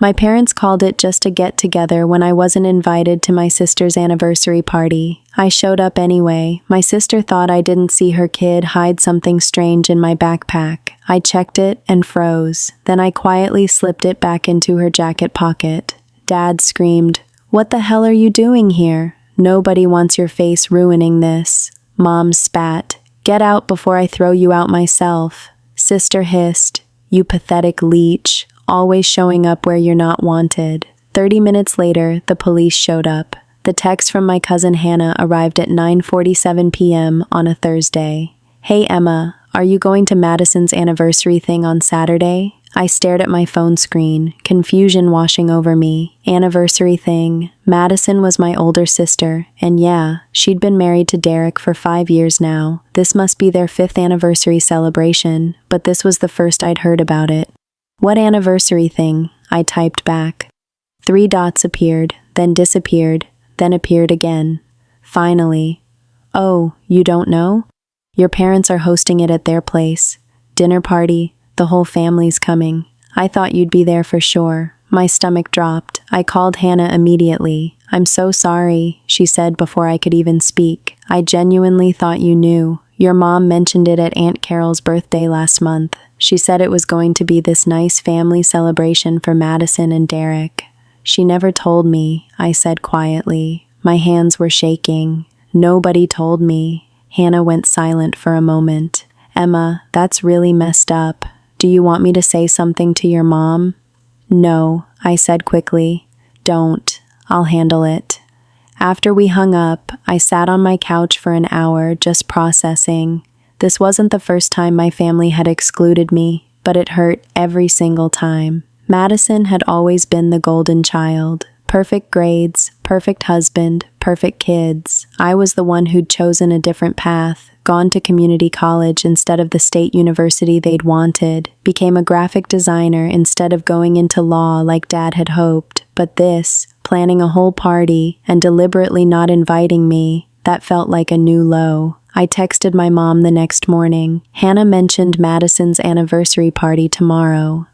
My parents called it just a get-together when I wasn't invited to my sister's anniversary party. I showed up anyway. My sister thought I didn't see her kid hide something strange in my backpack. I checked it and froze. Then I quietly slipped it back into her jacket pocket. Dad screamed, "What the hell are you doing here? Nobody wants your face ruining this." Mom spat, "Get out before I throw you out myself." Sister hissed, "You pathetic leech, always showing up where you're not wanted." 30 minutes later, the police showed up. The text from my cousin Hannah arrived at 9:47 p.m. on a Thursday. "Hey Emma, are you going to Madison's anniversary thing on Saturday?" I stared at my phone screen, confusion washing over me. Anniversary thing. Madison was my older sister, and yeah, she'd been married to Derek for 5 years now. This must be their 5th anniversary celebration, but this was the first I'd heard about it. "What anniversary thing?" I typed back. 3 dots appeared, then disappeared, then appeared again. Finally. "Oh, you don't know? Your parents are hosting it at their place. Dinner party. The whole family's coming. I thought you'd be there for sure." My stomach dropped. I called Hannah immediately. "I'm so sorry," she said before I could even speak. "I genuinely thought you knew. Your mom mentioned it at Aunt Carol's birthday last month. She said it was going to be this nice family celebration for Madison and Derek." "She never told me," I said quietly. My hands were shaking. "Nobody told me." Hannah went silent for a moment. "Emma, that's really messed up. Do you want me to say something to your mom?" "No," I said quickly. "Don't. I'll handle it." After we hung up, I sat on my couch for an hour just processing. This wasn't the first time my family had excluded me, but it hurt every single time. Madison had always been the golden child. Perfect grades, perfect husband, perfect kids. I was the one who'd chosen a different path, gone to community college instead of the state university they'd wanted, became a graphic designer instead of going into law like Dad had hoped. But this, planning a whole party and deliberately not inviting me, that felt like a new low. I texted my mom the next morning. "Hannah mentioned Madison's anniversary party tomorrow.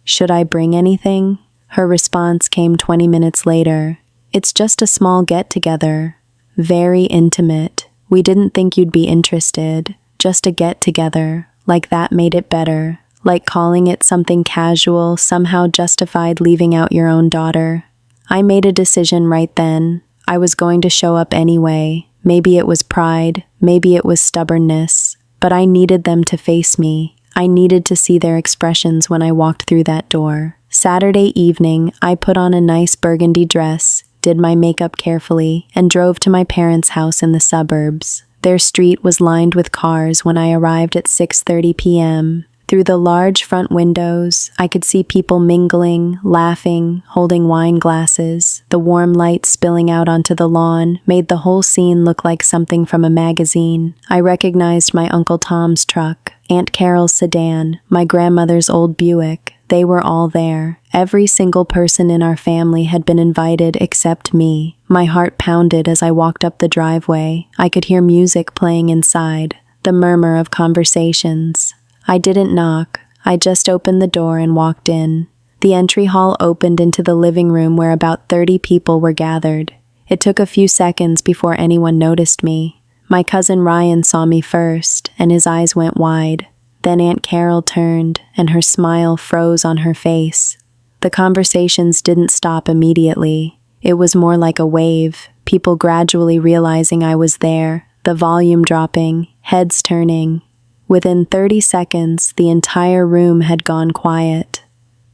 Should I bring anything?" Her response came 20 minutes later. "It's just a small get-together. Very intimate. We didn't think you'd be interested. Just a get-together." Like that made it better. Like calling it something casual somehow justified leaving out your own daughter. I made a decision right then. I was going to show up anyway. Maybe it was pride, maybe it was stubbornness, but I needed them to face me. I needed to see their expressions when I walked through that door. Saturday evening, I put on a nice burgundy dress, did my makeup carefully, and drove to my parents' house in the suburbs. Their street was lined with cars when I arrived at 6:30 p.m. Through the large front windows, I could see people mingling, laughing, holding wine glasses. The warm light spilling out onto the lawn made the whole scene look like something from a magazine. I recognized my Uncle Tom's truck, Aunt Carol's sedan, my grandmother's old Buick. They were all there. Every single person in our family had been invited except me. My heart pounded as I walked up the driveway. I could hear music playing inside, the murmur of conversations. I didn't knock. I just opened the door and walked in. The entry hall opened into the living room where about 30 people were gathered. It took a few seconds before anyone noticed me. My cousin Ryan saw me first, and his eyes went wide. Then Aunt Carol turned, and her smile froze on her face. The conversations didn't stop immediately. It was more like a wave, people gradually realizing I was there, the volume dropping, heads turning. Within 30 seconds, the entire room had gone quiet.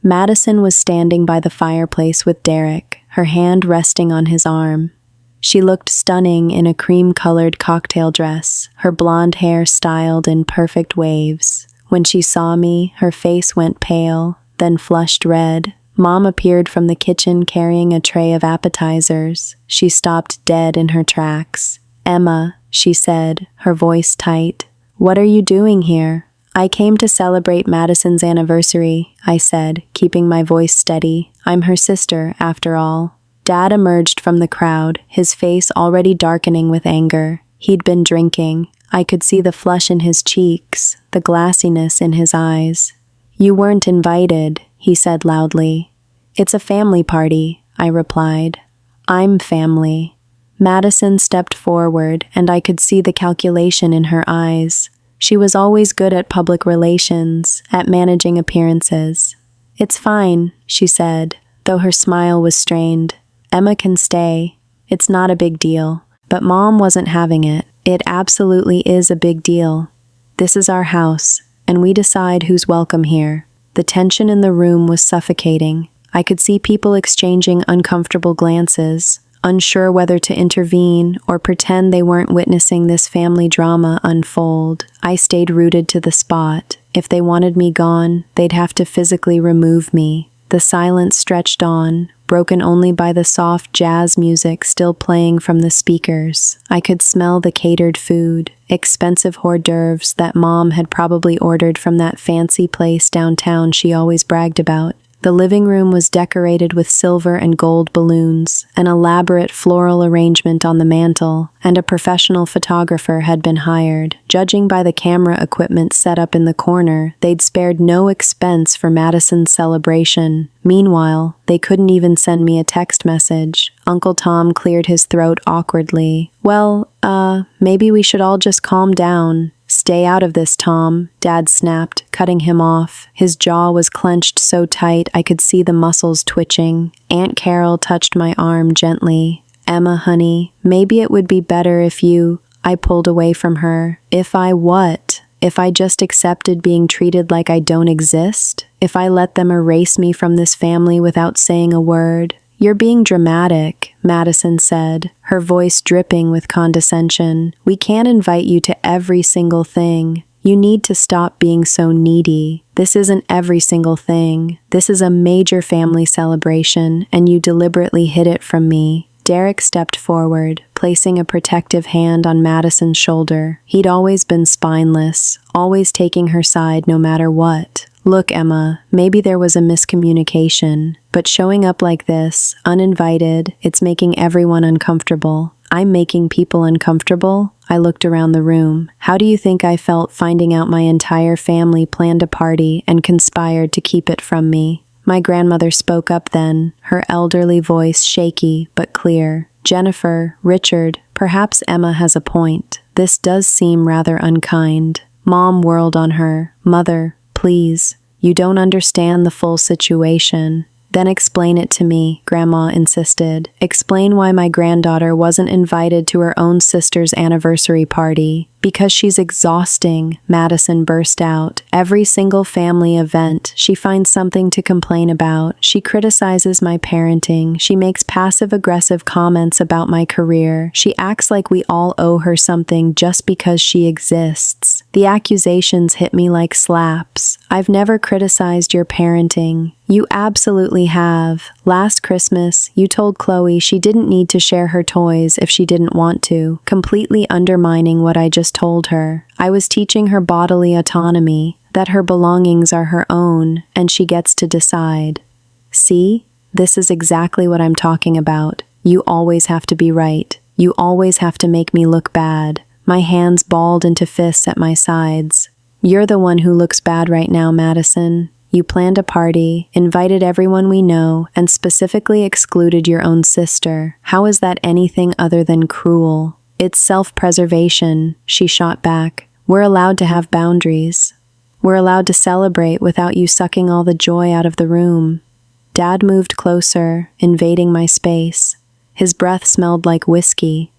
Madison was standing by the fireplace with Derek, her hand resting on his arm. She looked stunning in a cream-colored cocktail dress, her blonde hair styled in perfect waves. When she saw me, her face went pale, then flushed red. Mom appeared from the kitchen carrying a tray of appetizers. She stopped dead in her tracks. "Emma," she said, her voice tight. "What are you doing here?" "I came to celebrate Madison's anniversary," I said, keeping my voice steady. "I'm her sister, after all." Dad emerged from the crowd, his face already darkening with anger. He'd been drinking. I could see the flush in his cheeks, the glassiness in his eyes. "You weren't invited," he said loudly. It's a family party, I replied. I'm family. Madison stepped forward, and I could see the calculation in her eyes. She was always good at public relations, at managing appearances. It's fine, she said, though her smile was strained. Emma can stay. It's not a big deal. But Mom wasn't having it. It absolutely is a big deal. This is our house, and we decide who's welcome here. The tension in the room was suffocating. I could see people exchanging uncomfortable glances, unsure whether to intervene or pretend they weren't witnessing this family drama unfold. I stayed rooted to the spot. If they wanted me gone, they'd have to physically remove me. The silence stretched on, broken only by the soft jazz music still playing from the speakers. I could smell the catered food, expensive hors d'oeuvres that Mom had probably ordered from that fancy place downtown she always bragged about. The living room was decorated with silver and gold balloons, an elaborate floral arrangement on the mantel, and a professional photographer had been hired. Judging by the camera equipment set up in the corner, they'd spared no expense for Madison's celebration. Meanwhile, they couldn't even send me a text message. Uncle Tom cleared his throat awkwardly. Well, maybe we should all just calm down. Stay out of this, Tom, Dad snapped, cutting him off. His jaw was clenched so tight I could see the muscles twitching. Aunt Carol touched my arm gently. Emma, honey, maybe it would be better if you... I pulled away from her. If I what? If I just accepted being treated like I don't exist? If I let them erase me from this family without saying a word? You're being dramatic, Madison said, her voice dripping with condescension. We can't invite you to every single thing. You need to stop being so needy. This isn't every single thing. This is a major family celebration, and you deliberately hid it from me. Derek stepped forward, placing a protective hand on Madison's shoulder. He'd always been spineless, always taking her side no matter what. Look, Emma, maybe there was a miscommunication, but showing up like this, uninvited, it's making everyone uncomfortable. I'm making people uncomfortable? I looked around the room. How do you think I felt finding out my entire family planned a party and conspired to keep it from me? My grandmother spoke up then, her elderly voice shaky but clear. Jennifer, Richard, perhaps Emma has a point. This does seem rather unkind. Mom whirled on her. Mother, please, you don't understand the full situation. Then explain it to me, Grandma insisted. Explain why my granddaughter wasn't invited to her own sister's anniversary party. Because she's exhausting, Madison burst out. Every single family event, she finds something to complain about. She criticizes my parenting. She makes passive-aggressive comments about my career. She acts like we all owe her something just because she exists. The accusations hit me like slaps. I've never criticized your parenting. You absolutely have. Last Christmas, you told Chloe she didn't need to share her toys if she didn't want to, completely undermining what I just told her. I was teaching her bodily autonomy, that her belongings are her own, and she gets to decide. See? This is exactly what I'm talking about. You always have to be right. You always have to make me look bad. My hands balled into fists at my sides. You're the one who looks bad right now, Madison. You planned a party, invited everyone we know, and specifically excluded your own sister. How is that anything other than cruel? It's self-preservation, she shot back. We're allowed to have boundaries. We're allowed to celebrate without you sucking all the joy out of the room. Dad moved closer, invading my space. His breath smelled like whiskey.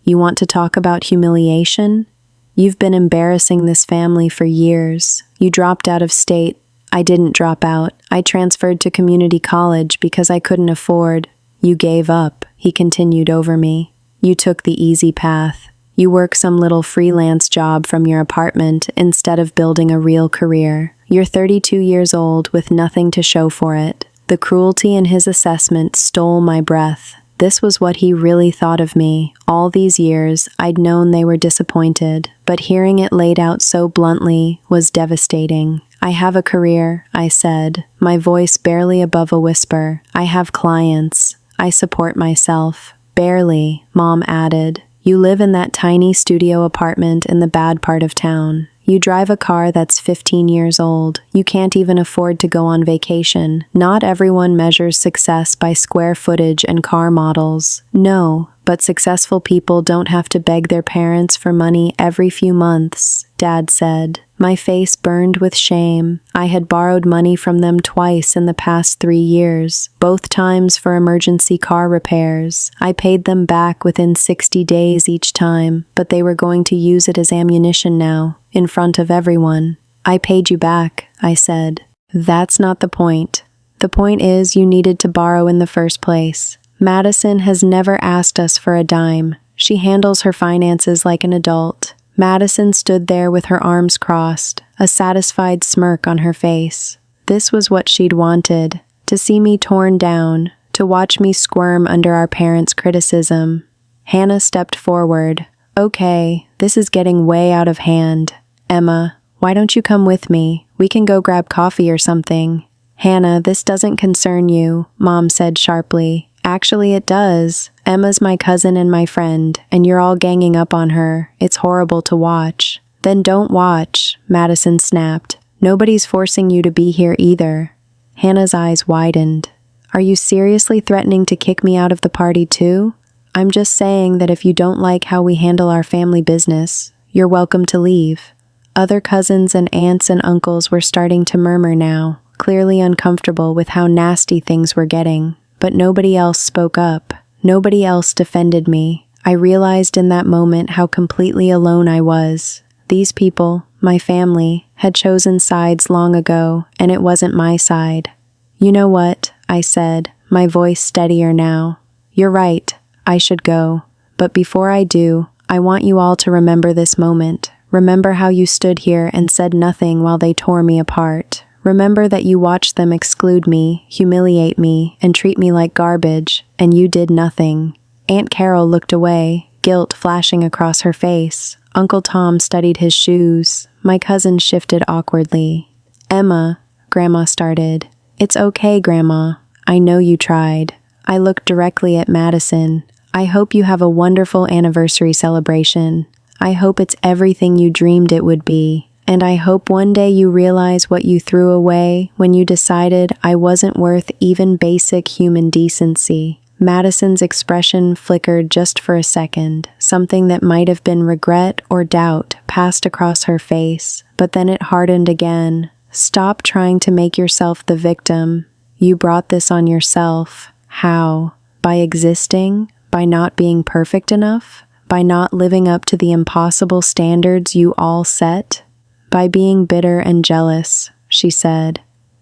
You want to talk about humiliation? You've been embarrassing this family for years. You dropped out of state. I didn't drop out. I transferred to community college because I couldn't afford. You gave up, he continued over me. You took the easy path. You work some little freelance job from your apartment instead of building a real career. You're 32 years old with nothing to show for it. The cruelty in his assessment stole my breath. This was what he really thought of me. All these years, I'd known they were disappointed, but hearing it laid out so bluntly was devastating. I have a career, I said, my voice barely above a whisper. I have clients. I support myself. Barely, Mom added. You live in that tiny studio apartment in the bad part of town. You drive a car that's 15 years old. You can't even afford to go on vacation. Not everyone measures success by square footage and car models. No, but successful people don't have to beg their parents for money every few months, Dad said. My face burned with shame. I had borrowed money from them twice in the past 3 years, both times for emergency car repairs. I paid them back within 60 days each time, but they were going to use it as ammunition now, in front of everyone. I paid you back, I said. That's not the point. The point is you needed to borrow in the first place. Madison has never asked us for a dime. She handles her finances like an adult. Madison stood there with her arms crossed, a satisfied smirk on her face. This was what she'd wanted, to see me torn down, to watch me squirm under our parents' criticism. Hannah stepped forward. Okay, this is getting way out of hand. Emma, why don't you come with me? We can go grab coffee or something. Hannah, this doesn't concern you, Mom said sharply. Actually, it does. Emma's my cousin and my friend, and you're all ganging up on her. It's horrible to watch. Then don't watch, Madison snapped. Nobody's forcing you to be here either. Hannah's eyes widened. Are you seriously threatening to kick me out of the party too? I'm just saying that if you don't like how we handle our family business, you're welcome to leave. Other cousins and aunts and uncles were starting to murmur now, clearly uncomfortable with how nasty things were getting. But nobody else spoke up. Nobody else defended me. I realized in that moment how completely alone I was. These people, my family, had chosen sides long ago, and it wasn't my side. You know what? I said, my voice steadier now. You're right. I should go. But before I do, I want you all to remember this moment. Remember how you stood here and said nothing while they tore me apart. Remember that you watched them exclude me, humiliate me, and treat me like garbage, and you did nothing. Aunt Carol looked away, guilt flashing across her face. Uncle Tom studied his shoes. My cousin shifted awkwardly. Emma, Grandma started. It's okay, Grandma. I know you tried. I looked directly at Madison. I hope you have a wonderful anniversary celebration. I hope it's everything you dreamed it would be. And I hope one day you realize what you threw away when you decided I wasn't worth even basic human decency. Madison's expression flickered just for a second. Something that might have been regret or doubt passed across her face, but then it hardened again. Stop trying to make yourself the victim. You brought this on yourself. How? By existing? By not being perfect enough? By not living up to the impossible standards you all set? By being bitter and jealous, she said.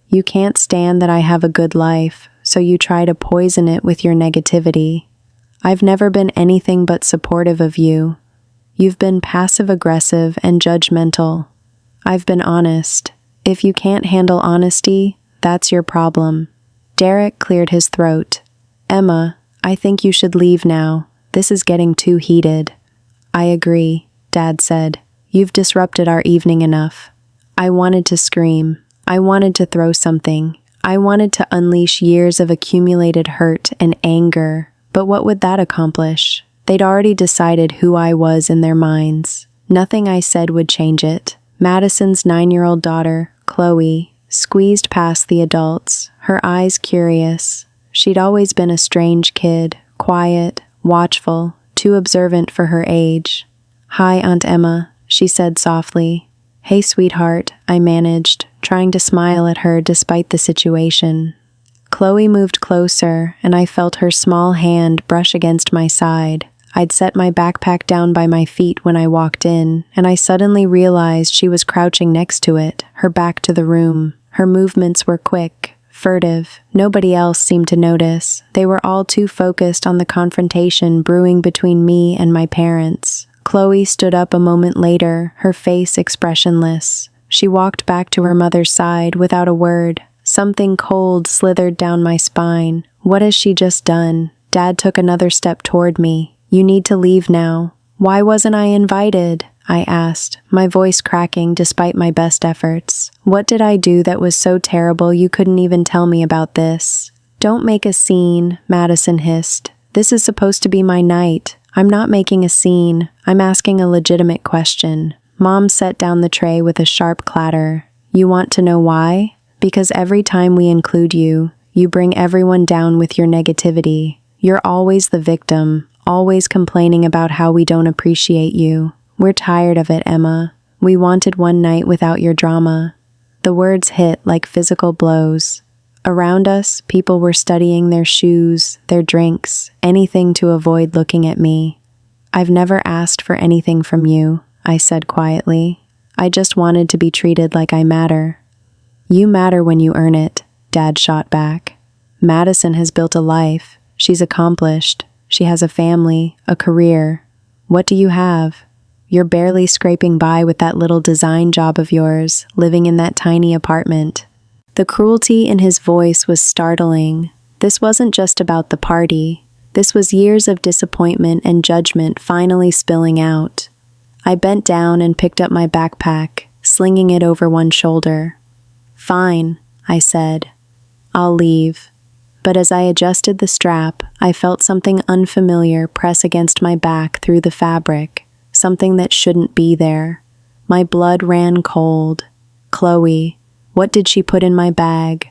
You can't stand that I have a good life, so you try to poison it with your negativity. I've never been anything but supportive of you. You've been passive-aggressive and judgmental. I've been honest. If you can't handle honesty, that's your problem. Derek cleared his throat. Emma, I think you should leave now. This is getting too heated. I agree, Dad said. You've disrupted our evening enough. I wanted to scream. I wanted to throw something. I wanted to unleash years of accumulated hurt and anger. But what would that accomplish? They'd already decided who I was in their minds. Nothing I said would change it. Madison's 9-year-old daughter, Chloe, squeezed past the adults, her eyes curious. She'd always been a strange kid, quiet, watchful, too observant for her age. Hi, Aunt Emma, she said softly. Hey, sweetheart, I managed, trying to smile at her despite the situation. Chloe moved closer, and I felt her small hand brush against my side. I'd set my backpack down by my feet when I walked in, and I suddenly realized she was crouching next to it, her back to the room. Her movements were quick, furtive. Nobody else seemed to notice. They were all too focused on the confrontation brewing between me and my parents. Chloe stood up a moment later, her face expressionless. She walked back to her mother's side without a word. Something cold slithered down my spine. What has she just done? Dad took another step toward me. You need to leave now. Why wasn't I invited? I asked, my voice cracking despite my best efforts. What did I do that was so terrible you couldn't even tell me about this? Don't make a scene, Madison hissed. This is supposed to be my night. I'm not making a scene. I'm asking a legitimate question. Mom set down the tray with a sharp clatter. You want to know why? Because every time we include you, you bring everyone down with your negativity. You're always the victim, always complaining about how we don't appreciate you. We're tired of it, Emma. We wanted one night without your drama. The words hit like physical blows. Around us, people were studying their shoes, their drinks, anything to avoid looking at me. I've never asked for anything from you, I said quietly. I just wanted to be treated like I matter. You matter when you earn it, Dad shot back. Madison has built a life. She's accomplished. She has a family, a career. What do you have? You're barely scraping by with that little design job of yours, living in that tiny apartment. The cruelty in his voice was startling. This wasn't just about the party. This was years of disappointment and judgment finally spilling out. I bent down and picked up my backpack, slinging it over one shoulder. Fine, I said. I'll leave. But as I adjusted the strap, I felt something unfamiliar press against my back through the fabric, something that shouldn't be there. My blood ran cold. Chloe, what did she put in my bag?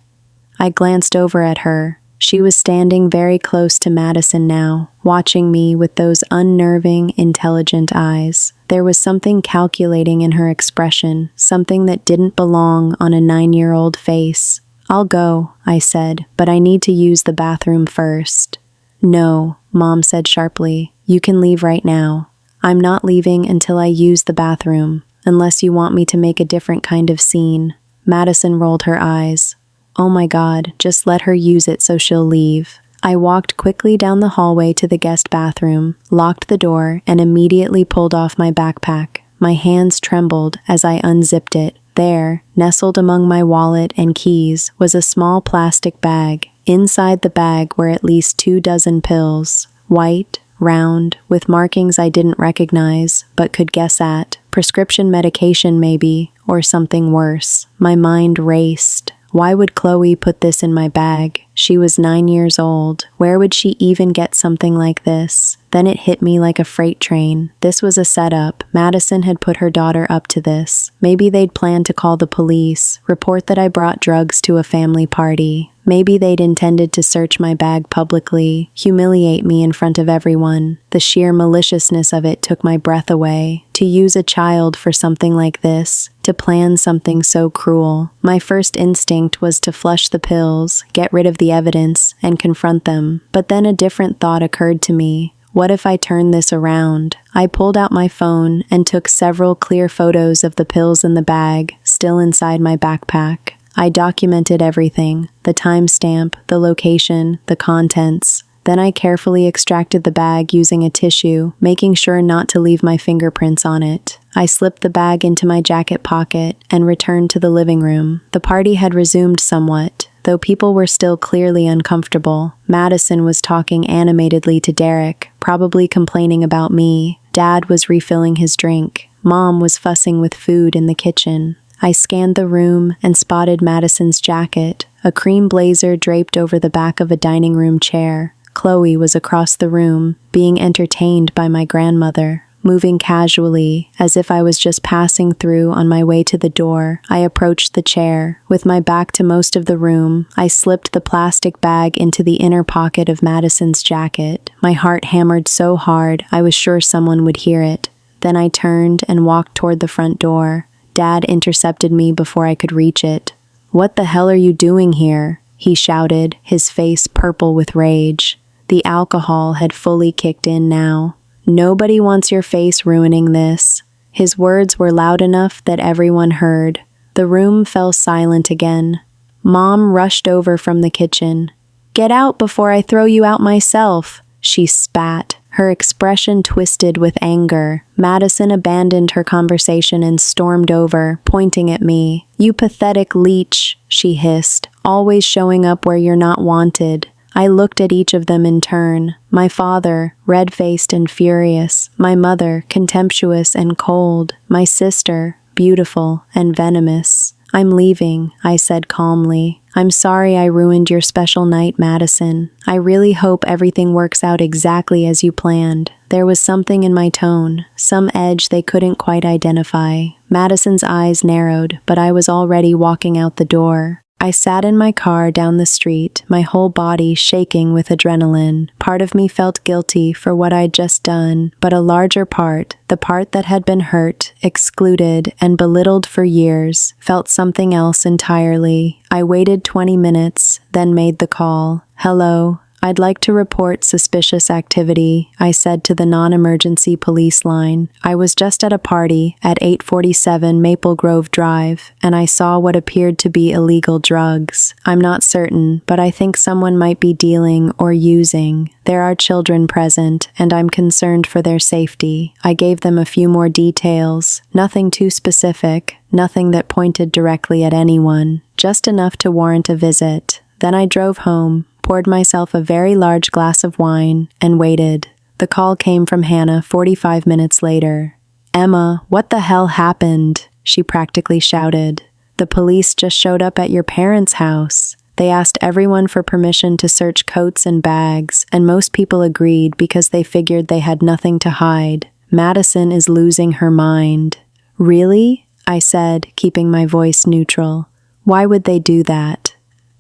I glanced over at her. She was standing very close to Madison now, watching me with those unnerving, intelligent eyes. There was something calculating in her expression, something that didn't belong on a 9-year-old face. I'll go, I said, but I need to use the bathroom first. No, Mom said sharply. You can leave right now. I'm not leaving until I use the bathroom, unless you want me to make a different kind of scene. Madison rolled her eyes. Oh my God, just let her use it so she'll leave. I walked quickly down the hallway to the guest bathroom, locked the door, and immediately pulled off my backpack. My hands trembled as I unzipped it. There, nestled among my wallet and keys, was a small plastic bag. Inside the bag were at least 24 pills, white, round, with markings I didn't recognize, but could guess at. Prescription medication maybe, or something worse. My mind raced. Why would Chloe put this in my bag? She was 9 years old. Where would she even get something like this? Then it hit me like a freight train. This was a setup. Madison had put her daughter up to this. Maybe they'd planned to call the police, report that I brought drugs to a family party. Maybe they'd intended to search my bag publicly, humiliate me in front of everyone. The sheer maliciousness of it took my breath away. To use a child for something like this, to plan something so cruel. My first instinct was to flush the pills, get rid of the evidence, and confront them. But then a different thought occurred to me. What if I turned this around? I pulled out my phone and took several clear photos of the pills in the bag, still inside my backpack. I documented everything, the timestamp, the location, the contents. Then I carefully extracted the bag using a tissue, making sure not to leave my fingerprints on it. I slipped the bag into my jacket pocket and returned to the living room. The party had resumed somewhat, though people were still clearly uncomfortable. Madison was talking animatedly to Derek, probably complaining about me. Dad was refilling his drink. Mom was fussing with food in the kitchen. I scanned the room and spotted Madison's jacket, a cream blazer draped over the back of a dining room chair. Chloe was across the room, being entertained by my grandmother. Moving casually, as if I was just passing through on my way to the door, I approached the chair. With my back to most of the room, I slipped the plastic bag into the inner pocket of Madison's jacket. My heart hammered so hard, I was sure someone would hear it. Then I turned and walked toward the front door. Dad intercepted me before I could reach it. "What the hell are you doing here?" he shouted, his face purple with rage. The alcohol had fully kicked in now. "Nobody wants your face ruining this." His words were loud enough that everyone heard. The room fell silent again. Mom rushed over from the kitchen. "Get out before I throw you out myself," she spat, her expression twisted with anger. Madison abandoned her conversation and stormed over, pointing at me. "You pathetic leech," she hissed, "always showing up where you're not wanted." I looked at each of them in turn. My father, red-faced and furious. My mother, contemptuous and cold. My sister, beautiful and venomous. "I'm leaving," I said calmly. "I'm sorry I ruined your special night, Madison. I really hope everything works out exactly as you planned. There was something in my tone, some edge they couldn't quite identify. Madison's eyes narrowed, but I was already walking out the door. I sat in my car down the street, my whole body shaking with adrenaline. Part of me felt guilty for what I'd just done, but a larger part, the part that had been hurt, excluded, and belittled for years, felt something else entirely. I waited 20 minutes, then made the call. "Hello. I'd like to report suspicious activity," I said to the non-emergency police line. I was just at a party at 847 Maple Grove Drive, and I saw what appeared to be illegal drugs. I'm not certain, but I think someone might be dealing or using. There are children present, and I'm concerned for their safety. I gave them a few more details, nothing too specific, nothing that pointed directly at anyone, just enough to warrant a visit. Then I drove home, poured myself a very large glass of wine, and waited. The call came from Hannah 45 minutes later. "Emma, what the hell happened?" she practically shouted. "The police just showed up at your parents' house. They asked everyone for permission to search coats and bags, and most people agreed because they figured they had nothing to hide. Madison is losing her mind." "Really?" I said, keeping my voice neutral. "Why would they do that?"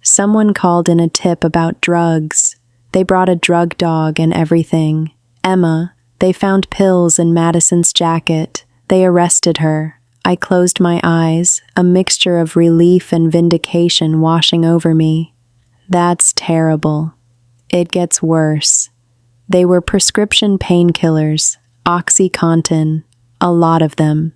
"Someone called in a tip about drugs. They brought a drug dog and everything. Emma, they found pills in Madison's jacket. They arrested her." I closed my eyes, a mixture of relief and vindication washing over me. "That's terrible. It gets worse. They were prescription painkillers, OxyContin, a lot of them.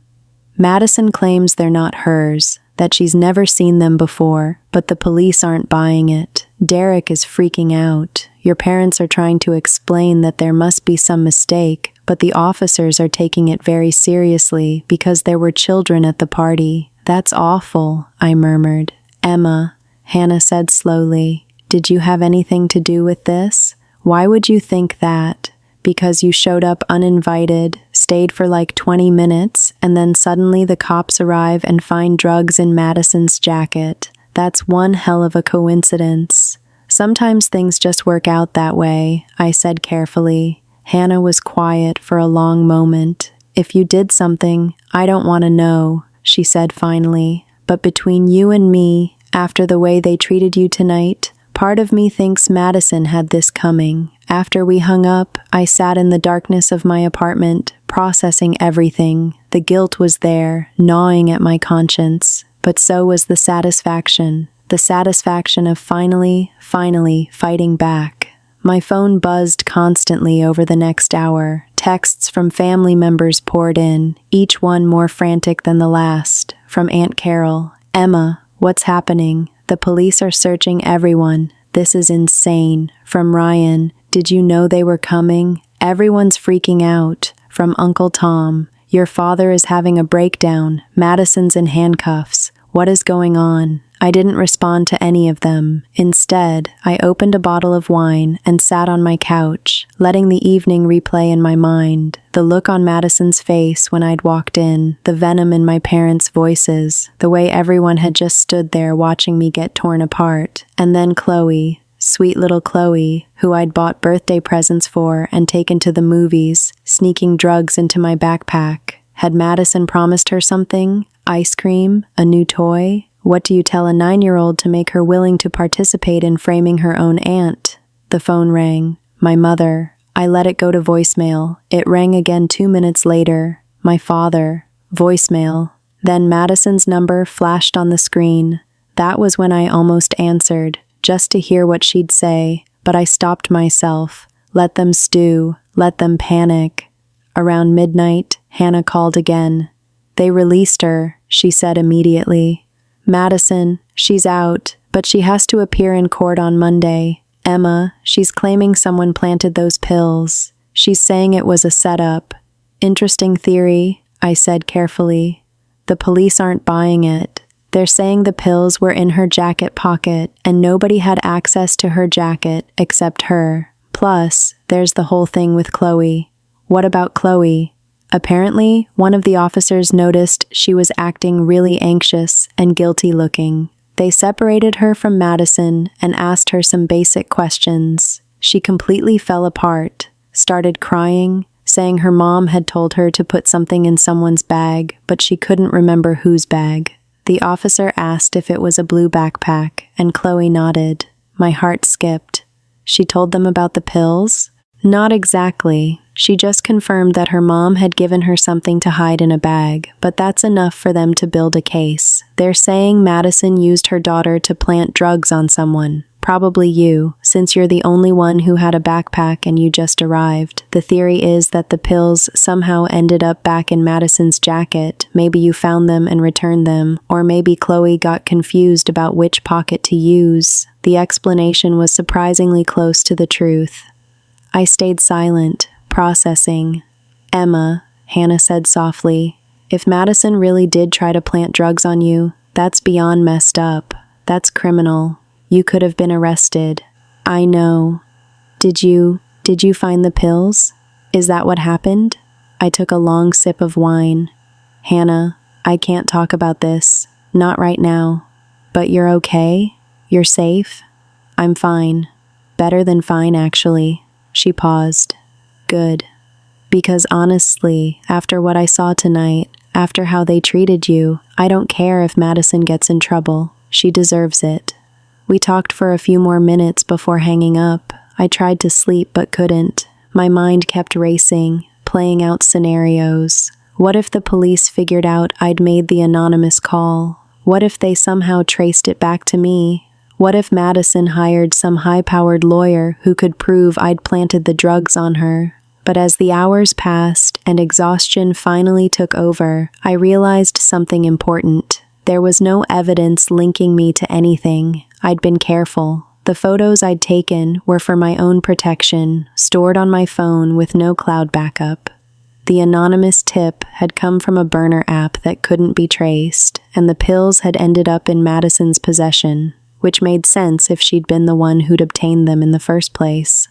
Madison claims they're not hers, that she's never seen them before, but the police aren't buying it. Derek is freaking out. Your parents are trying to explain that there must be some mistake, but the officers are taking it very seriously because there were children at the party." "That's awful," I murmured. "Emma," Hannah said slowly, "did you have anything to do with this? Why would you think that? Because you showed up uninvited, stayed for like 20 minutes, and then suddenly the cops arrive and find drugs in Madison's jacket. That's one hell of a coincidence." "Sometimes things just work out that way," I said carefully. Hannah was quiet for a long moment. "If you did something, I don't want to know," she said finally. "But between you and me, after the way they treated you tonight, part of me thinks Madison had this coming." After we hung up, I sat in the darkness of my apartment, processing everything. The guilt was there, gnawing at my conscience, but so was the satisfaction of finally fighting back. My phone buzzed constantly over the next hour. Texts from family members poured in, each one more frantic than the last. From Aunt Carol, "Emma, what's happening? The police are searching everyone. This is insane." From Ryan, "Did you know they were coming? Everyone's freaking out." From Uncle Tom, "Your father is having a breakdown. Madison's in handcuffs. What is going on?" I didn't respond to any of them. Instead, I opened a bottle of wine and sat on my couch, letting the evening replay in my mind. The look on Madison's face when I'd walked in, the venom in my parents' voices, the way everyone had just stood there watching me get torn apart. And then Chloe, sweet little Chloe, who I'd bought birthday presents for and taken to the movies, sneaking drugs into my backpack. Had Madison promised her something? Ice cream? A new toy? What do you tell a 9-year-old to make her willing to participate in framing her own aunt? The phone rang. My mother. I let it go to voicemail. It rang again 2 minutes later. My father. Voicemail. Then Madison's number flashed on the screen. That was when I almost answered, just to hear what she'd say, but I stopped myself. Let them stew. Let them panic. Around midnight, Hannah called again. "They released her," she said immediately. "Madison, she's out, but she has to appear in court on Monday. Emma, she's claiming someone planted those pills. She's saying it was a setup." "Interesting theory," I said carefully. "The police aren't buying it. They're saying the pills were in her jacket pocket, and nobody had access to her jacket except her. Plus, there's the whole thing with Chloe." "What about Chloe?" Apparently, one of the officers noticed she was acting really anxious and guilty-looking. They separated her from Madison and asked her some basic questions. She completely fell apart, started crying, saying her mom had told her to put something in someone's bag, but she couldn't remember whose bag. The officer asked if it was a blue backpack, and Chloe nodded. My heart skipped. She told them about the pills? Not exactly. She just confirmed that her mom had given her something to hide in a bag, but that's enough for them to build a case. They're saying Madison used her daughter to plant drugs on someone. Probably you, since you're the only one who had a backpack and you just arrived. The theory is that the pills somehow ended up back in Madison's jacket. Maybe you found them and returned them, or maybe Chloe got confused about which pocket to use. The explanation was surprisingly close to the truth. I stayed silent, processing. Emma, Hannah said softly, if Madison really did try to plant drugs on you, that's beyond messed up. That's criminal. You could have been arrested. I know. Did you find the pills? Is that what happened? I took a long sip of wine. Hannah, I can't talk about this. Not right now. But you're okay? You're safe? I'm fine. Better than fine, actually. She paused. Good. Because honestly, after what I saw tonight, after how they treated you, I don't care if Madison gets in trouble. She deserves it. We talked for a few more minutes before hanging up. I tried to sleep but couldn't. My mind kept racing, playing out scenarios. What if the police figured out I'd made the anonymous call? What if they somehow traced it back to me? What if Madison hired some high-powered lawyer who could prove I'd planted the drugs on her? But as the hours passed and exhaustion finally took over, I realized something important. There was no evidence linking me to anything. I'd been careful. The photos I'd taken were for my own protection, stored on my phone with no cloud backup. The anonymous tip had come from a burner app that couldn't be traced, and the pills had ended up in Madison's possession, which made sense if she'd been the one who'd obtained them in the first place.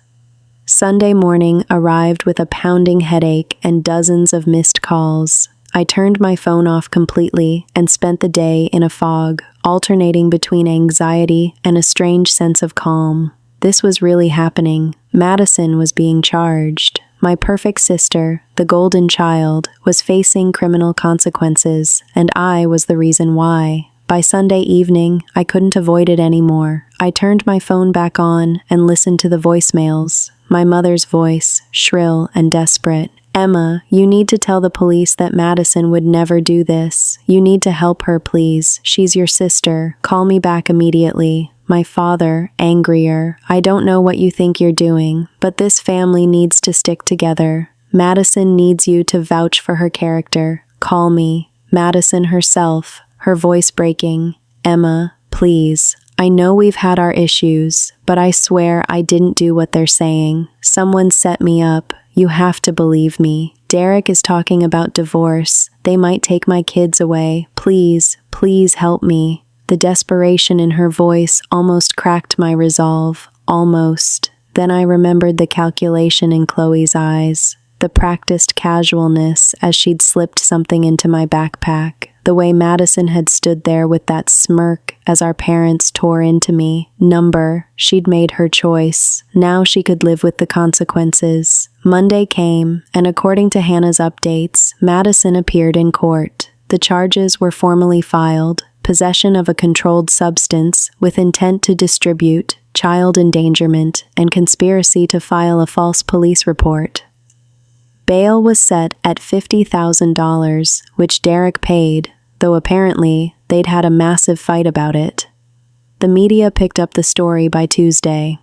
Sunday morning arrived with a pounding headache and dozens of missed calls. I turned my phone off completely and spent the day in a fog, alternating between anxiety and a strange sense of calm. This was really happening. Madison was being charged. My perfect sister, the golden child, was facing criminal consequences, and I was the reason why. By Sunday evening, I couldn't avoid it anymore. I turned my phone back on and listened to the voicemails. My mother's voice, shrill and desperate. Emma, you need to tell the police that Madison would never do this. You need to help her, please. She's your sister. Call me back immediately. My father, angrier. I don't know what you think you're doing, but this family needs to stick together. Madison needs you to vouch for her character. Call me. Madison herself, her voice breaking. Emma, please. I know we've had our issues, but I swear I didn't do what they're saying. Someone set me up. You have to believe me. Derek is talking about divorce. They might take my kids away. Please, please help me. The desperation in her voice almost cracked my resolve. Almost. Then I remembered the calculation in Chloe's eyes, the practiced casualness as she'd slipped something into my backpack, the way Madison had stood there with that smirk as our parents tore into me. She'd made her choice. Now she could live with the consequences. Monday came, and according to Hannah's updates, Madison appeared in court. The charges were formally filed: possession of a controlled substance with intent to distribute, child endangerment, and conspiracy to file a false police report. Bail was set at $50,000, which Derek paid, though apparently they'd had a massive fight about it. The media picked up the story by Tuesday.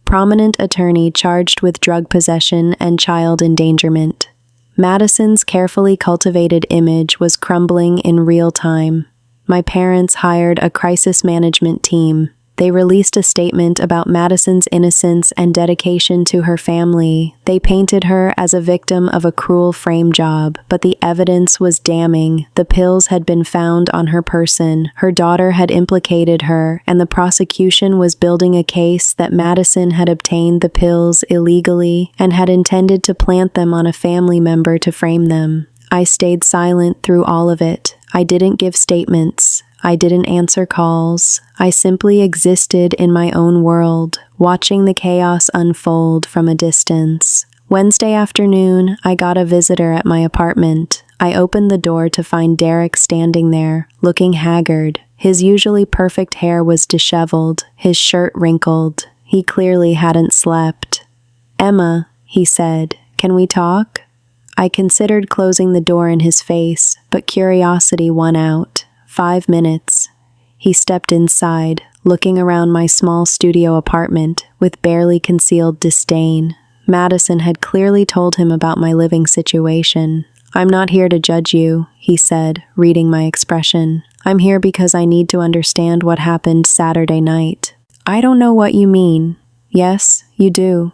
Prominent attorney charged with drug possession and child endangerment. Madison's carefully cultivated image was crumbling in real time. My parents hired a crisis management team. They released a statement about Madison's innocence and dedication to her family. They painted her as a victim of a cruel frame job, but the evidence was damning. The pills had been found on her person. Her daughter had implicated her, and the prosecution was building a case that Madison had obtained the pills illegally and had intended to plant them on a family member to frame them. I stayed silent through all of it. I didn't give statements. I didn't answer calls. I simply existed in my own world, watching the chaos unfold from a distance. Wednesday afternoon, I got a visitor at my apartment. I opened the door to find Derek standing there, looking haggard. His usually perfect hair was disheveled, his shirt wrinkled. He clearly hadn't slept. "Emma," he said, "can we talk?" I considered closing the door in his face, but curiosity won out. 5 minutes. He stepped inside, looking around my small studio apartment with barely concealed disdain. Madison had clearly told him about my living situation. "I'm not here to judge you," he said, reading my expression. "I'm here because I need to understand what happened Saturday night." "I don't know what you mean." "Yes, you do.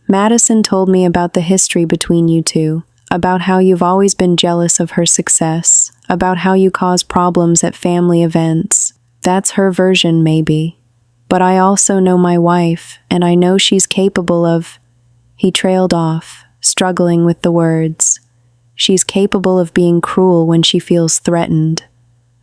Madison told me about the history between you two, about how you've always been jealous of her success, about how you cause problems at family events. That's her version, maybe. But I also know my wife, and I know she's capable of—" He trailed off, struggling with the words. "She's capable of being cruel when she feels threatened."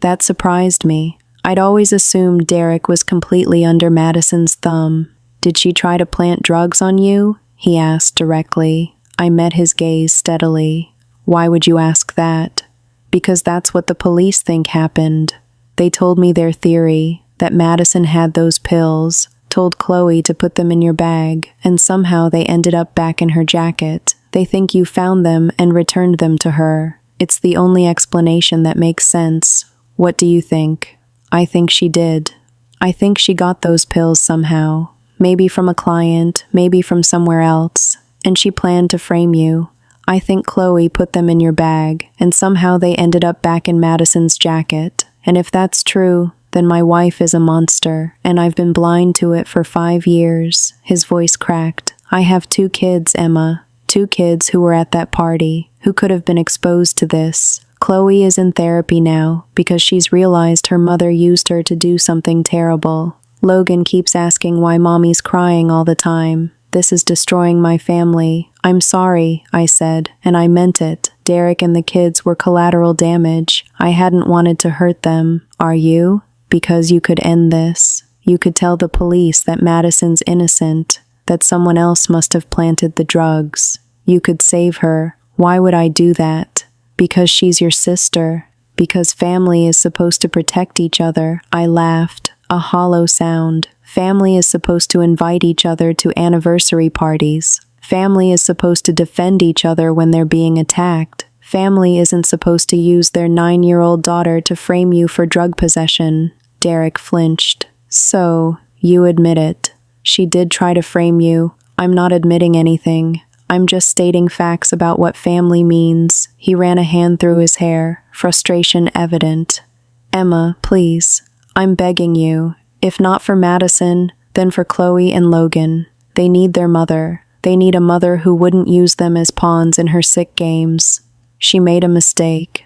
That surprised me. I'd always assumed Derek was completely under Madison's thumb. "Did she try to plant drugs on you?" he asked directly. I met his gaze steadily. "Why would you ask that?" "Because that's what the police think happened. They told me their theory, that Madison had those pills, told Chloe to put them in your bag, and somehow they ended up back in her jacket. They think you found them and returned them to her. It's the only explanation that makes sense. What do you think?" "I think she did. I think she got those pills somehow. Maybe from a client, maybe from somewhere else. And she planned to frame you. I think Chloe put them in your bag, and somehow they ended up back in Madison's jacket. And if that's true, then my wife is a monster, and I've been blind to it for 5 years." His voice cracked. "I have 2 kids, Emma. 2 kids who were at that party, who could have been exposed to this. Chloe is in therapy now, because she's realized her mother used her to do something terrible. Logan keeps asking why mommy's crying all the time. This is destroying my family. I'm sorry," I said, and I meant it. Derek and the kids were collateral damage. I hadn't wanted to hurt them. "Are you?" "Because you could end this. You could tell the police that Madison's innocent, that someone else must have planted the drugs. You could save her. Why would I do that?" "Because she's your sister. Because family is supposed to protect each other." I laughed, a hollow sound. "Family is supposed to invite each other to anniversary parties. Family is supposed to defend each other when they're being attacked. Family isn't supposed to use their 9-year-old daughter to frame you for drug possession." Derek flinched. "So, you admit it. She did try to frame you." "I'm not admitting anything. I'm just stating facts about what family means." He ran a hand through his hair, frustration evident. "Emma, please. I'm begging you. If not for Madison, then for Chloe and Logan. They need their mother. They need a mother who wouldn't use them as pawns in her sick games. She made a mistake.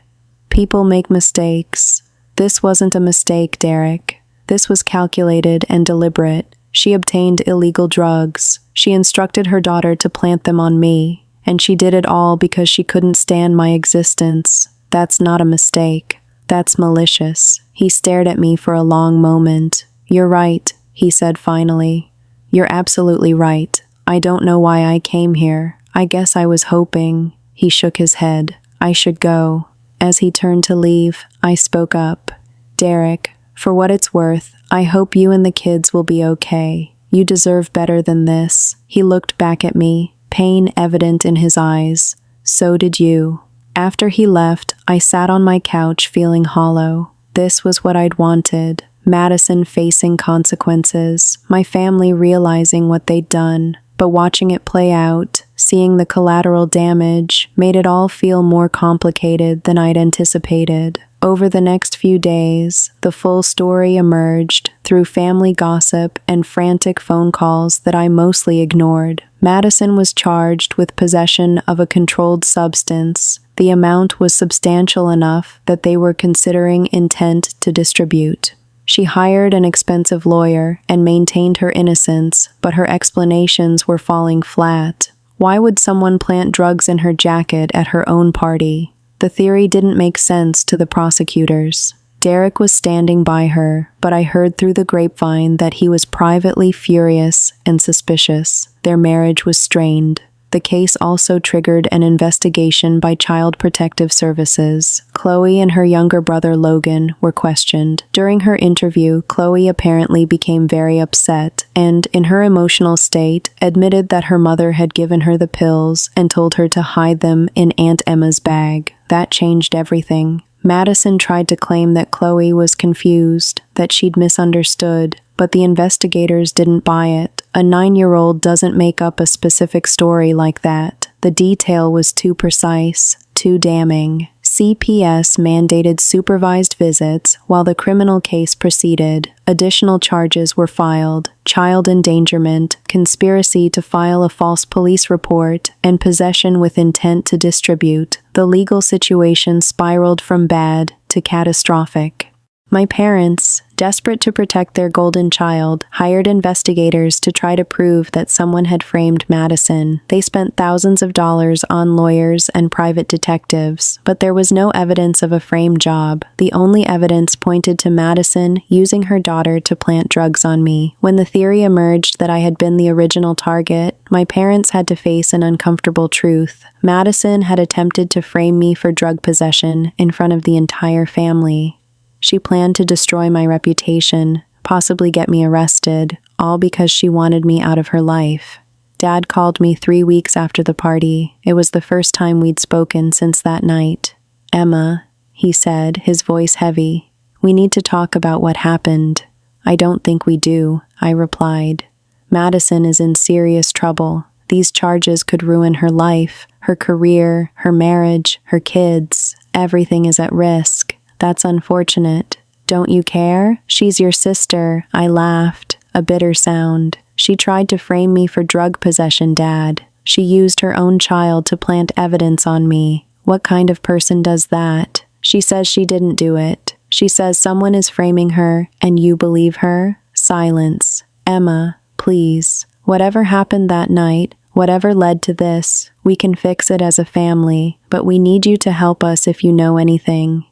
People make mistakes. This wasn't a mistake, Derek. This was calculated and deliberate. She obtained illegal drugs. She instructed her daughter to plant them on me, and she did it all because she couldn't stand my existence. That's not a mistake. That's malicious." He stared at me for a long moment. "You're right," he said finally. "You're absolutely right. I don't know why I came here. I guess I was hoping." He shook his head. "I should go." As he turned to leave, I spoke up. "Derek, for what it's worth, I hope you and the kids will be okay. You deserve better than this." He looked back at me, pain evident in his eyes. "So did you." After he left, I sat on my couch feeling hollow. This was what I'd wanted. Madison facing consequences, my family realizing what they'd done, but watching it play out, seeing the collateral damage, made it all feel more complicated than I'd anticipated. Over the next few days, the full story emerged through family gossip and frantic phone calls that I mostly ignored. Madison was charged with possession of a controlled substance. The amount was substantial enough that they were considering intent to distribute. She hired an expensive lawyer and maintained her innocence, but her explanations were falling flat. Why would someone plant drugs in her jacket at her own party? The theory didn't make sense to the prosecutors. Derek was standing by her, but I heard through the grapevine that he was privately furious and suspicious. Their marriage was strained. The case also triggered an investigation by Child Protective Services. Chloe and her younger brother Logan were questioned. During her interview, Chloe apparently became very upset and, in her emotional state, admitted that her mother had given her the pills and told her to hide them in Aunt Emma's bag. That changed everything. Madison tried to claim that Chloe was confused, that she'd misunderstood, but the investigators didn't buy it. A 9-year-old doesn't make up a specific story like that. The detail was too precise, too damning. CPS mandated supervised visits while the criminal case proceeded. Additional charges were filed: child endangerment, conspiracy to file a false police report, and possession with intent to distribute. The legal situation spiraled from bad to catastrophic. My parents, desperate to protect their golden child, hired investigators to try to prove that someone had framed Madison. They spent thousands of dollars on lawyers and private detectives, but there was no evidence of a frame job. The only evidence pointed to Madison using her daughter to plant drugs on me. When the theory emerged that I had been the original target, my parents had to face an uncomfortable truth. Madison had attempted to frame me for drug possession in front of the entire family. She planned to destroy my reputation, possibly get me arrested, all because she wanted me out of her life. Dad called me 3 weeks after the party. It was the first time we'd spoken since that night. "Emma," he said, his voice heavy, "we need to talk about what happened." "I don't think we do," I replied. "Madison is in serious trouble. These charges could ruin her life, her career, her marriage, her kids. Everything is at risk. That's unfortunate. Don't you care? She's your sister." I laughed, a bitter sound. "She tried to frame me for drug possession, Dad. She used her own child to plant evidence on me. What kind of person does that? She says she didn't do it. She says someone is framing her, and you believe her?" Silence. "Emma, please. Whatever happened that night, whatever led to this, we can fix it as a family, but we need you to help us if you know anything."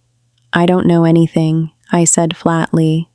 "I don't know anything," I said flatly.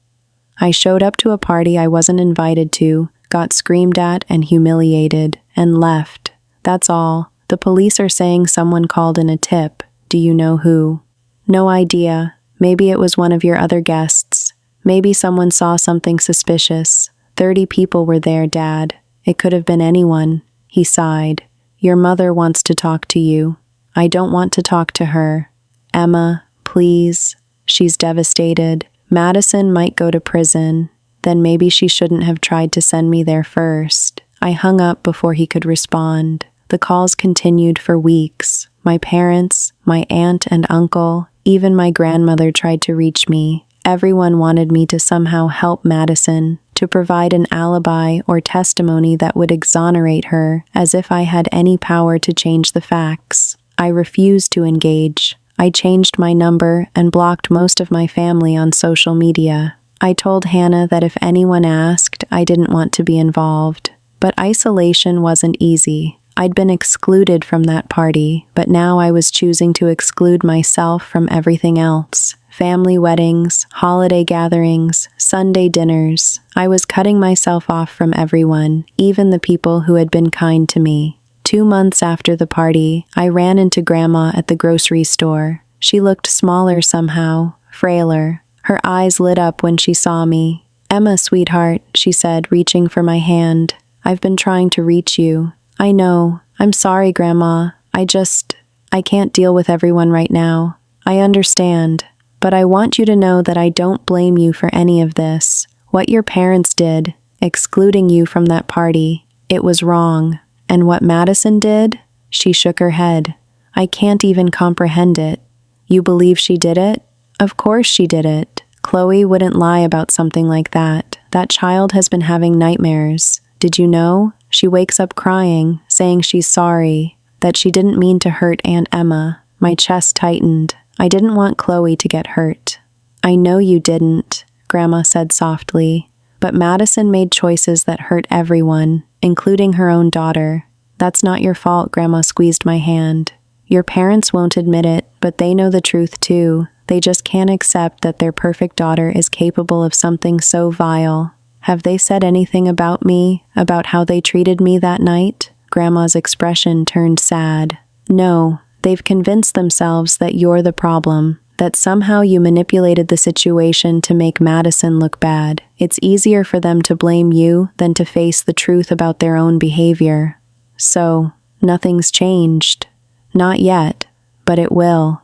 I showed up to a party I wasn't invited to, got screamed at and humiliated, and left. That's all. The police are saying someone called in a tip. Do you know who? "No idea. Maybe it was one of your other guests. Maybe someone saw something suspicious. 30 people were there, Dad. It could have been anyone." He sighed. "Your mother wants to talk to you." "I don't want to talk to her." "Emma, please." "She's devastated. Madison might go to prison. Then maybe she shouldn't have tried to send me there first." I hung up before he could respond. The calls continued for weeks. My parents, my aunt and uncle, even my grandmother tried to reach me. Everyone wanted me to somehow help Madison, to provide an alibi or testimony that would exonerate her, as if I had any power to change the facts. I refused to engage. I changed my number and blocked most of my family on social media. I told Hannah that if anyone asked, I didn't want to be involved. But isolation wasn't easy. I'd been excluded from that party, but now I was choosing to exclude myself from everything else. Family weddings, holiday gatherings, Sunday dinners. I was cutting myself off from everyone, even the people who had been kind to me. 2 months after the party, I ran into Grandma at the grocery store. She looked smaller somehow, frailer. Her eyes lit up when she saw me. "Emma, sweetheart," she said, reaching for my hand. "I've been trying to reach you." "I know. I'm sorry, Grandma. I can't deal with everyone right now. I understand. But I want you to know that I don't blame you for any of this. What your parents did, excluding you from that party, it was wrong. And what Madison did?" She shook her head. "I can't even comprehend it." "You believe she did it?" "Of course she did it. Chloe wouldn't lie about something like that. That child has been having nightmares. Did you know? She wakes up crying, saying she's sorry, that she didn't mean to hurt Aunt Emma." My chest tightened. I didn't want Chloe to get hurt. "I know you didn't," Grandma said softly. "But Madison made choices that hurt everyone, including her own daughter." "That's not your fault," Grandma squeezed my hand. "Your parents won't admit it, but they know the truth too. They just can't accept that their perfect daughter is capable of something so vile." "Have they said anything about me, about how they treated me that night?" Grandma's expression turned sad. No, they've convinced themselves that you're the problem, that somehow you manipulated the situation to make Madison look bad. It's easier for them to blame you than to face the truth about their own behavior. So, nothing's changed. Not yet, but it will.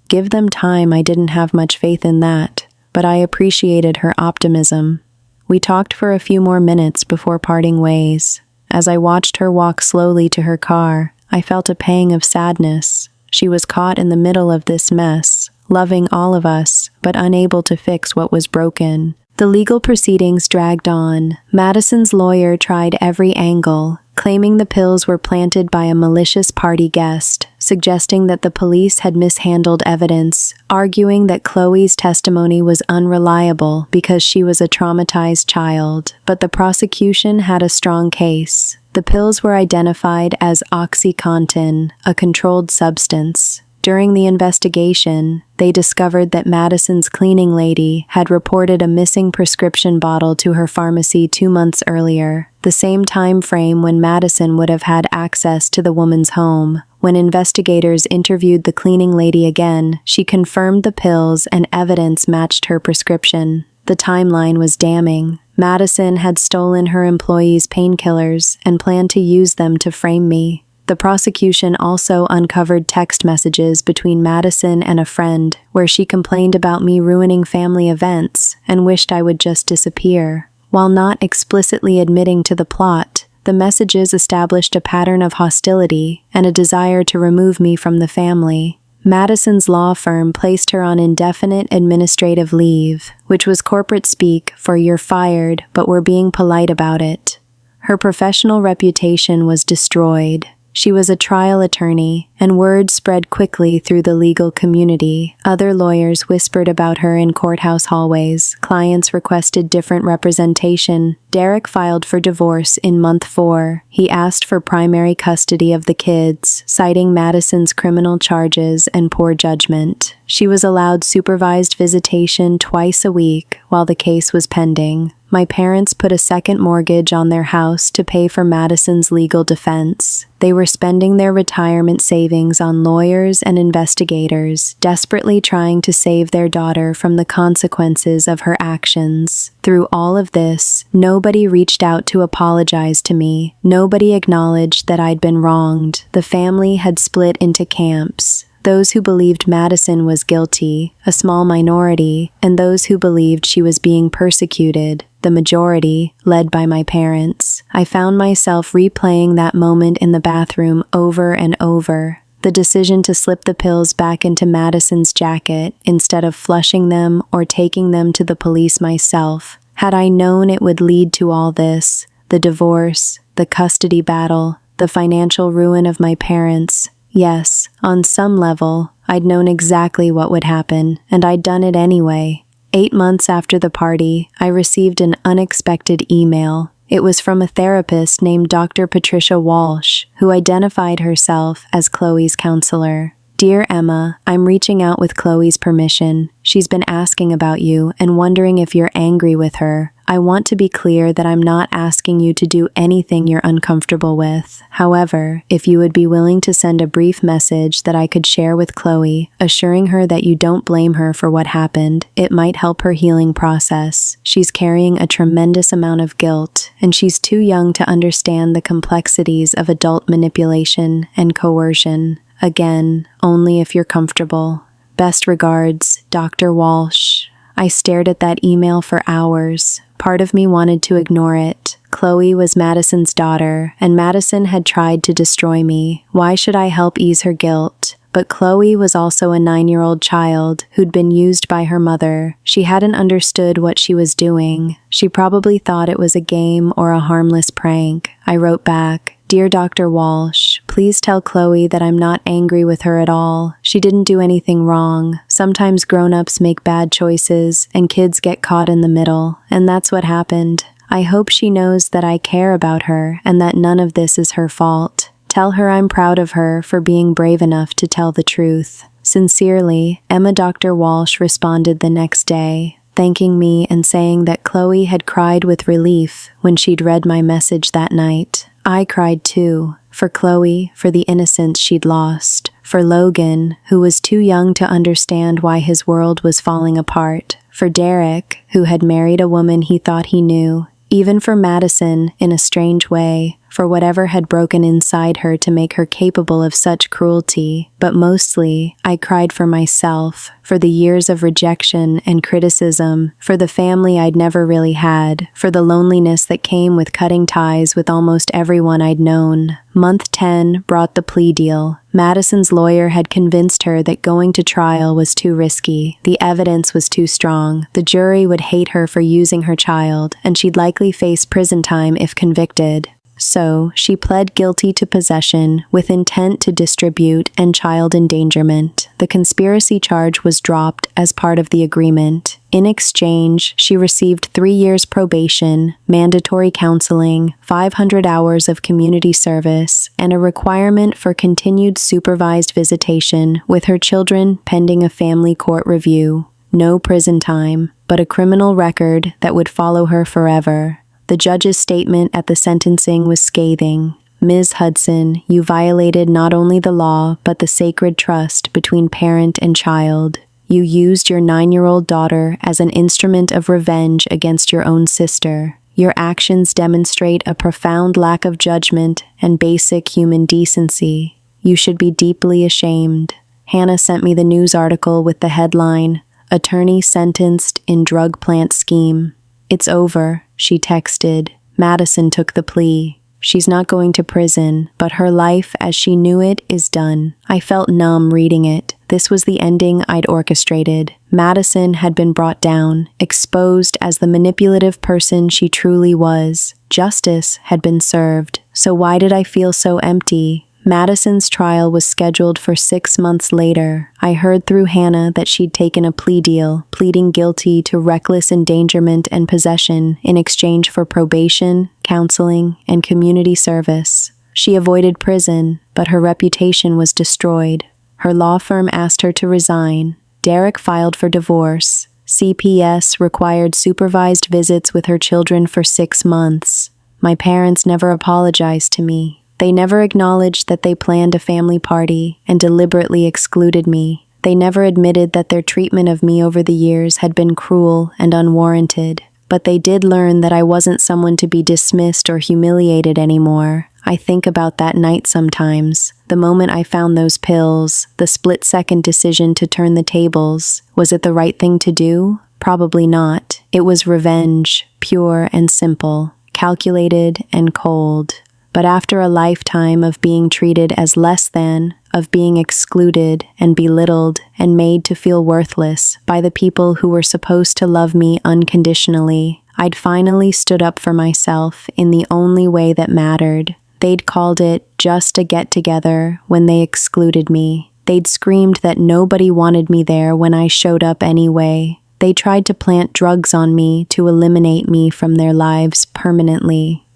Give them time. I didn't have much faith in that, but I appreciated her optimism. We talked for a few more minutes before parting ways. As I watched her walk slowly to her car, I felt a pang of sadness. She was caught in the middle of this mess, loving all of us, but unable to fix what was broken. The legal proceedings dragged on. Madison's lawyer tried every angle, claiming the pills were planted by a malicious party guest, suggesting that the police had mishandled evidence, arguing that Chloe's testimony was unreliable because she was a traumatized child. But the prosecution had a strong case. The pills were identified as OxyContin, a controlled substance. During the investigation, they discovered that Madison's cleaning lady had reported a missing prescription bottle to her pharmacy 2 months earlier, the same time frame when Madison would have had access to the woman's home. When investigators interviewed the cleaning lady again, she confirmed the pills and evidence matched her prescription. The timeline was damning. Madison had stolen her employees' painkillers and planned to use them to frame me. The prosecution also uncovered text messages between Madison and a friend where she complained about me ruining family events and wished I would just disappear. While not explicitly admitting to the plot, the messages established a pattern of hostility and a desire to remove me from the family. Madison's law firm placed her on indefinite administrative leave, which was corporate speak for "you're fired, but we're being polite about it." Her professional reputation was destroyed. She was a trial attorney, and word spread quickly through the legal community. Other lawyers whispered about her in courthouse hallways. Clients requested different representation. Derek filed for divorce in month 4. He asked for primary custody of the kids, citing Madison's criminal charges and poor judgment. She was allowed supervised visitation twice a week while the case was pending. My parents put a second mortgage on their house to pay for Madison's legal defense. They were spending their retirement savings on lawyers and investigators, desperately trying to save their daughter from the consequences of her actions. Through all of this, nobody reached out to apologize to me. Nobody acknowledged that I'd been wronged. The family had split into camps. Those who believed Madison was guilty, a small minority, and those who believed she was being persecuted, the majority, led by my parents. I found myself replaying that moment in the bathroom over and over. The decision to slip the pills back into Madison's jacket instead of flushing them or taking them to the police myself. Had I known it would lead to all this, the divorce, the custody battle, the financial ruin of my parents, yes, on some level, I'd known exactly what would happen, and I'd done it anyway. 8 months after the party, I received an unexpected email. It was from a therapist named Dr. Patricia Walsh, who identified herself as Chloe's counselor. "Dear Emma, I'm reaching out with Chloe's permission. She's been asking about you and wondering if you're angry with her. I want to be clear that I'm not asking you to do anything you're uncomfortable with. However, if you would be willing to send a brief message that I could share with Chloe, assuring her that you don't blame her for what happened, it might help her healing process. She's carrying a tremendous amount of guilt, and she's too young to understand the complexities of adult manipulation and coercion. Again, only if you're comfortable. Best regards, Dr. Walsh." I stared at that email for hours. Part of me wanted to ignore it. Chloe was Madison's daughter, and Madison had tried to destroy me. Why should I help ease her guilt? But Chloe was also a 9-year-old child who'd been used by her mother. She hadn't understood what she was doing. She probably thought it was a game or a harmless prank. I wrote back, "Dear Dr. Walsh, please tell Chloe that I'm not angry with her at all. She didn't do anything wrong. Sometimes grown-ups make bad choices and kids get caught in the middle, and that's what happened. I hope she knows that I care about her and that none of this is her fault. Tell her I'm proud of her for being brave enough to tell the truth. Sincerely, Emma." Dr. Walsh responded the next day, thanking me and saying that Chloe had cried with relief when she'd read my message that night. I cried too. For Chloe, for the innocence she'd lost. For Logan, who was too young to understand why his world was falling apart. For Derek, who had married a woman he thought he knew. Even for Madison, in a strange way, for whatever had broken inside her to make her capable of such cruelty. But mostly, I cried for myself, for the years of rejection and criticism, for the family I'd never really had, for the loneliness that came with cutting ties with almost everyone I'd known. Month 10 brought the plea deal. Madison's lawyer had convinced her that going to trial was too risky. The evidence was too strong. The jury would hate her for using her child, and she'd likely face prison time if convicted. So, she pled guilty to possession with intent to distribute and child endangerment. The conspiracy charge was dropped as part of the agreement. In exchange, she received 3 years probation, mandatory counseling, 500 hours of community service, and a requirement for continued supervised visitation with her children pending a family court review. No prison time, but a criminal record that would follow her forever. The judge's statement at the sentencing was scathing. Ms. Hudson, you violated not only the law, but the sacred trust between parent and child. You used your 9-year-old daughter as an instrument of revenge against your own sister. Your actions demonstrate a profound lack of judgment and basic human decency. You should be deeply ashamed. Hannah sent me the news article with the headline, "Attorney Sentenced in Drug Plant Scheme." "It's over," she texted. Madison took the plea. She's not going to prison, but her life as she knew it is done. I felt numb reading it. This was the ending I'd orchestrated. Madison had been brought down, exposed as the manipulative person she truly was. Justice had been served. So why did I feel so empty? Madison's trial was scheduled for 6 months later. I heard through Hannah that she'd taken a plea deal, pleading guilty to reckless endangerment and possession in exchange for probation, counseling, and community service. She avoided prison, but her reputation was destroyed. Her law firm asked her to resign. Derek filed for divorce. CPS required supervised visits with her children for 6 months. My parents never apologized to me. They never acknowledged that they planned a family party and deliberately excluded me. They never admitted that their treatment of me over the years had been cruel and unwarranted. But they did learn that I wasn't someone to be dismissed or humiliated anymore. I think about that night sometimes. The moment I found those pills, the split-second decision to turn the tables. Was it the right thing to do? Probably not. It was revenge, pure and simple, calculated and cold. But after a lifetime of being treated as less than, of being excluded and belittled and made to feel worthless by the people who were supposed to love me unconditionally, I'd finally stood up for myself in the only way that mattered. They'd called it just a get-together when they excluded me. They'd screamed that nobody wanted me there when I showed up anyway. They tried to plant drugs on me to eliminate me from their lives permanently.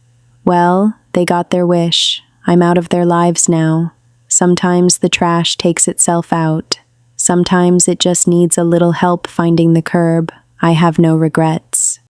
Well, they got their wish. I'm out of their lives now. Sometimes the trash takes itself out. Sometimes it just needs a little help finding the curb. I have no regrets.